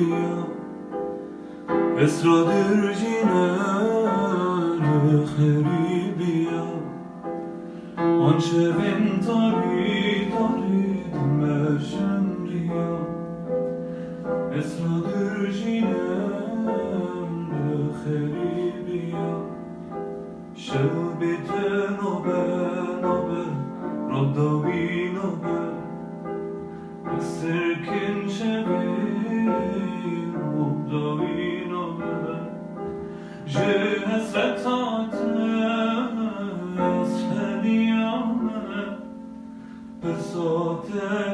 بیا اسرادر جینر خیری بیا آنچه بنتاری دارید مرشن ریا اسرادر جینر خیری بیا شبیت نوبه رداوی نوبه سرکن شبیر مبداوی نوبه جه حسرتات اسفلیامه بساط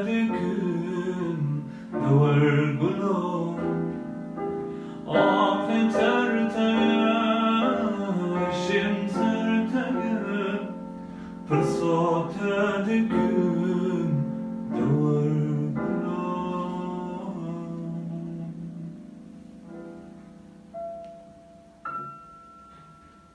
دکن دور گلام آفن